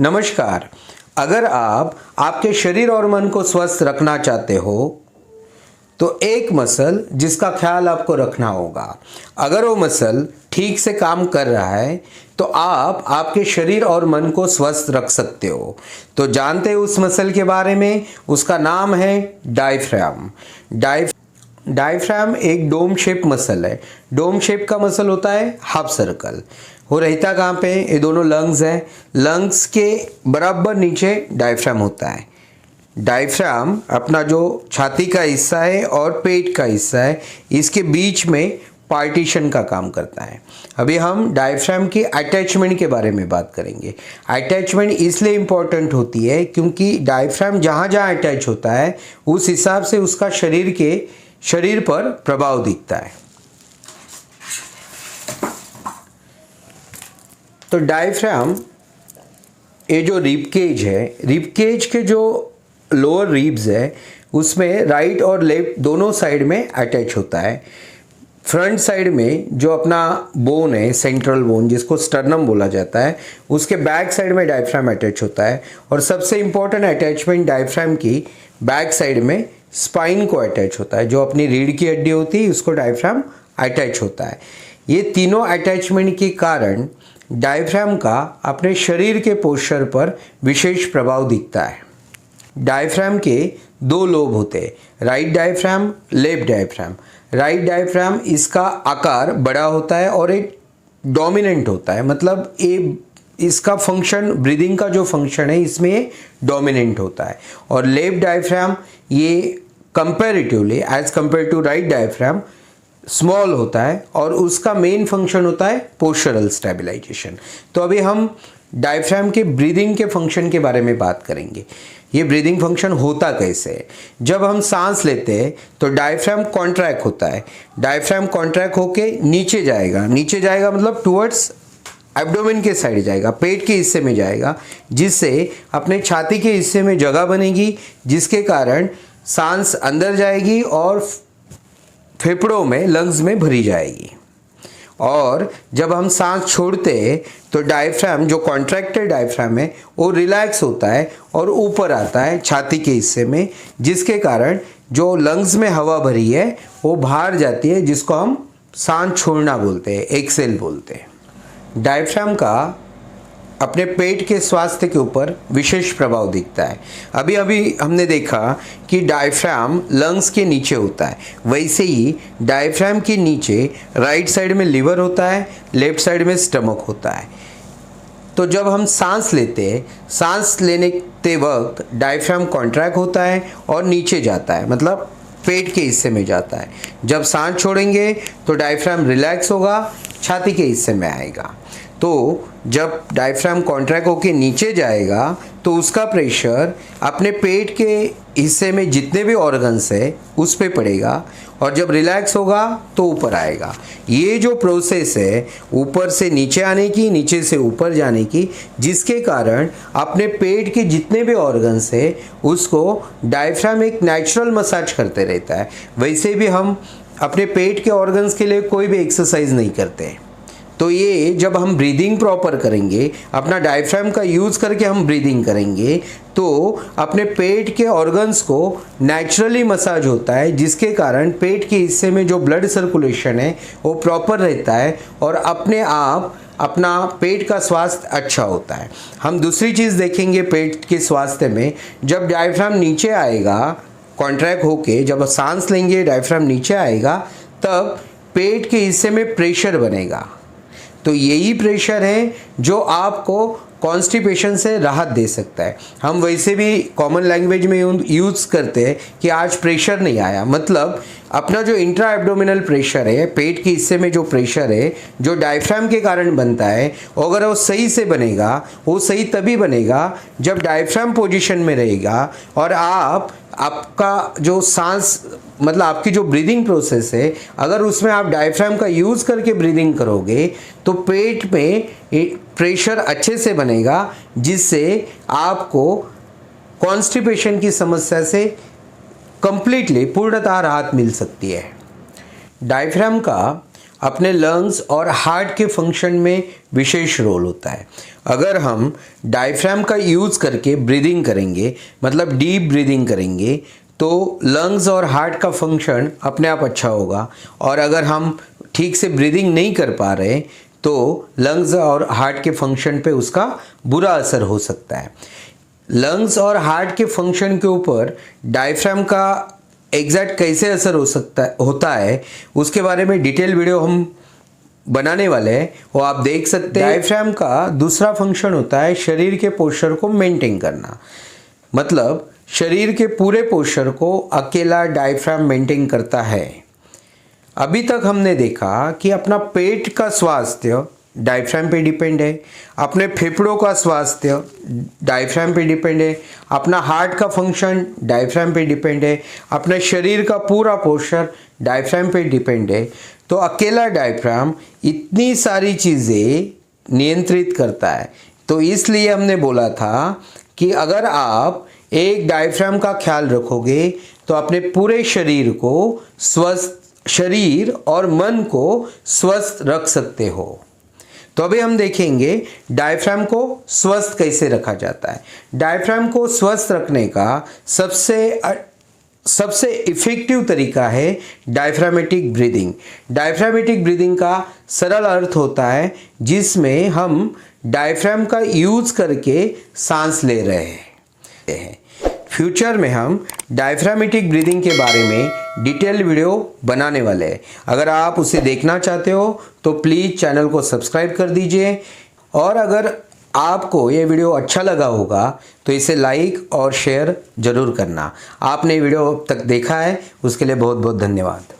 नमस्कार। अगर आप आपके शरीर और मन को स्वस्थ रखना चाहते हो तो एक मसल जिसका ख्याल आपको रखना होगा। अगर वो मसल ठीक से काम कर रहा है तो आप आपके शरीर और मन को स्वस्थ रख सकते हो। तो जानते हैं उस मसल के बारे में। उसका नाम है डायफ्राम। डायफ्राम एक डोम शेप मसल है। डोम शेप का मसल होता है हाफ सर्कल। वो रहता कहाँ पे? ये दोनों लंग्स हैं। लंग्स के बराबर नीचे डायफ्राम होता है। डायफ्राम अपना जो छाती का हिस्सा है और पेट का हिस्सा है, इसके बीच में पार्टीशन का काम करता है। अभी हम डायफ्राम की अटैचमेंट के बारे में बात करेंगे। अटैचमेंट इसलिए इम्पॉर्टेंट होती है क्योंकि डायफ्राम जहाँ जहाँ अटैच होता है उस हिसाब से उसका शरीर पर प्रभाव दिखता है। तो डायफ्राम, ये जो रिब केज है, रिब केज के जो लोअर रिब्स है उसमें राइट और लेफ्ट दोनों साइड में अटैच होता है। फ्रंट साइड में जो अपना बोन है, सेंट्रल बोन जिसको स्टर्नम बोला जाता है, उसके बैक साइड में डायफ्राम अटैच होता है। और सबसे इम्पोर्टेंट अटैचमेंट डायफ्राम की बैक साइड में स्पाइन को अटैच होता है। जो अपनी रीढ़ की हड्डी होती है उसको डायफ्राम अटैच होता है। ये तीनों अटैचमेंट के कारण डायफ्राम का अपने शरीर के पोस्चर पर विशेष प्रभाव दिखता है। डायफ्राम के दो लोब होते हैं, right diaphragm, left diaphragm. Right diaphragm इसका आकार बड़ा होता है और एक डोमिनेंट होता है, मतलब ये इसका फंक्शन, ब्रीदिंग का जो फंक्शन है इसमें डोमिनेंट होता है। और लेफ्ट डायफ्राम ये comparatively as compare to right diaphragm small होता है और उसका मेन फंक्शन होता है पोस्चरल स्टेबलाइजेशन। तो अभी हम डायफ्राम के ब्रीदिंग के फंक्शन के बारे में बात करेंगे। ये ब्रीदिंग फंक्शन होता कैसे है? जब हम सांस लेते हैं तो डायफ्राम कॉन्ट्रैक्ट होता है। डायफ्राम कॉन्ट्रैक्ट होके नीचे जाएगा मतलब टुवर्ड्स एब्डोमेन के साइड जाएगा, पेट के हिस्से में जाएगा, जिससे अपने छाती के हिस्से में जगह बनेगी, जिसके कारण सांस अंदर जाएगी और फेफड़ों में, लंग्स में भरी जाएगी। और जब हम सांस छोड़ते हैं तो डायफ्राम, जो कॉन्ट्रैक्टेड डायफ्राम है, वो रिलैक्स होता है और ऊपर आता है छाती के हिस्से में, जिसके कारण जो लंग्स में हवा भरी है वो बाहर जाती है, जिसको हम सांस छोड़ना बोलते हैं, एक्सेल बोलते हैं। डायफ्राम का अपने पेट के स्वास्थ्य के ऊपर विशेष प्रभाव दिखता है। अभी हमने देखा कि डायफ्राम लंग्स के नीचे होता है, वैसे ही डायफ्राम के नीचे राइट साइड में लिवर होता है, लेफ्ट साइड में स्टमक होता है। तो जब हम सांस लेते हैं, सांस लेने के वक्त डायफ्राम कॉन्ट्रैक्ट होता है और नीचे जाता है, मतलब पेट के हिस्से में जाता है। जब सांस छोड़ेंगे तो डायफ्राम रिलैक्स होगा, छाती के हिस्से में आएगा। तो जब डायफ्राम कॉन्ट्रैक्ट होके नीचे जाएगा तो उसका प्रेशर अपने पेट के हिस्से में जितने भी ऑर्गन्स है उस पे पड़ेगा, और जब रिलैक्स होगा तो ऊपर आएगा। ये जो प्रोसेस है ऊपर से नीचे आने की, नीचे से ऊपर जाने की, जिसके कारण अपने पेट के जितने भी ऑर्गन्स है उसको डायफ्राम एक नेचुरल मसाज करते रहता है। वैसे भी हम अपने पेट के ऑर्गन्स के लिए कोई भी एक्सरसाइज नहीं करते। तो ये जब हम ब्रीदिंग प्रॉपर करेंगे, अपना डायफ्राम का यूज़ करके हम ब्रीदिंग करेंगे, तो अपने पेट के ऑर्गन्स को नेचुरली मसाज होता है, जिसके कारण पेट के हिस्से में जो ब्लड सर्कुलेशन है वो प्रॉपर रहता है और अपने आप अपना पेट का स्वास्थ्य अच्छा होता है। हम दूसरी चीज़ देखेंगे पेट के स्वास्थ्य में, जब डायफ्राम नीचे आएगा कॉन्ट्रैक्ट होके, जब सांस लेंगे डायफ्राम नीचे आएगा, तब पेट के हिस्से में प्रेशर बनेगा। तो यही प्रेशर है जो आपको कॉन्स्टिपेशन से राहत दे सकता है। हम वैसे भी कॉमन लैंग्वेज में यूज़ करते हैं कि आज प्रेशर नहीं आया, मतलब अपना जो इंट्रा एब्डोमिनल प्रेशर है, पेट के हिस्से में जो प्रेशर है जो डायफ्राम के कारण बनता है, अगर वो सही से बनेगा, वो सही तभी बनेगा जब डायफ्राम पोजीशन में रहेगा और आपका जो सांस, मतलब आपकी जो ब्रीदिंग प्रोसेस है, अगर उसमें आप डायफ्राम का यूज़ करके ब्रीदिंग करोगे तो पेट में प्रेशर अच्छे से बनेगा, जिससे आपको कॉन्स्टिपेशन की समस्या से कंप्लीटली, पूर्णतः राहत मिल सकती है। डायफ्राम का अपने लंग्स और हार्ट के फंक्शन में विशेष रोल होता है। अगर हम डायफ्राम का यूज़ करके ब्रीदिंग करेंगे, मतलब डीप ब्रीदिंग करेंगे, तो लंग्स और हार्ट का फंक्शन अपने आप अच्छा होगा। और अगर हम ठीक से ब्रीदिंग नहीं कर पा रहे तो लंग्स और हार्ट के फंक्शन पे उसका बुरा असर हो सकता है। लंग्स और हार्ट के फंक्शन के ऊपर डायफ्राम का एग्जैक्ट कैसे असर होता है उसके बारे में डिटेल वीडियो हम बनाने वाले हैं, वो आप देख सकते हैं। डायफ्राम का दूसरा फंक्शन होता है शरीर के पोस्चर को मेंटेन करना, मतलब शरीर के पूरे पोस्चर को अकेला डायफ्राम मेंटेन करता है। अभी तक हमने देखा कि अपना पेट का स्वास्थ्य डायफ्राम पे डिपेंड है, अपने फेफड़ों का स्वास्थ्य डायफ्राम पे डिपेंड है, अपना हार्ट का फंक्शन डायफ्राम पे डिपेंड है, अपने शरीर का पूरा पोस्चर डायफ्राम पे डिपेंड है। तो अकेला डायफ्राम इतनी सारी चीज़ें नियंत्रित करता है। तो इसलिए हमने बोला था कि अगर आप एक डायफ्राम का ख्याल रखोगे तो अपने पूरे शरीर को स्वस्थ, शरीर और मन को स्वस्थ रख सकते हो। तो अभी हम देखेंगे डायफ्राम को स्वस्थ कैसे रखा जाता है। डायफ्राम को स्वस्थ रखने का सबसे इफ़ेक्टिव तरीका है डायफ्रामेटिक ब्रीदिंग। डायफ्रामेटिक ब्रीदिंग का सरल अर्थ होता है जिसमें हम डायफ्राम का यूज़ करके सांस ले रहे हैं। फ्यूचर में हम डायफ्रामेटिक ब्रीदिंग के बारे में डिटेल वीडियो बनाने वाले हैं। अगर आप उसे देखना चाहते हो तो प्लीज़ चैनल को सब्सक्राइब कर दीजिए, और अगर आपको ये वीडियो अच्छा लगा होगा तो इसे लाइक और शेयर ज़रूर करना। आपने वीडियो अब तक देखा है उसके लिए बहुत बहुत धन्यवाद।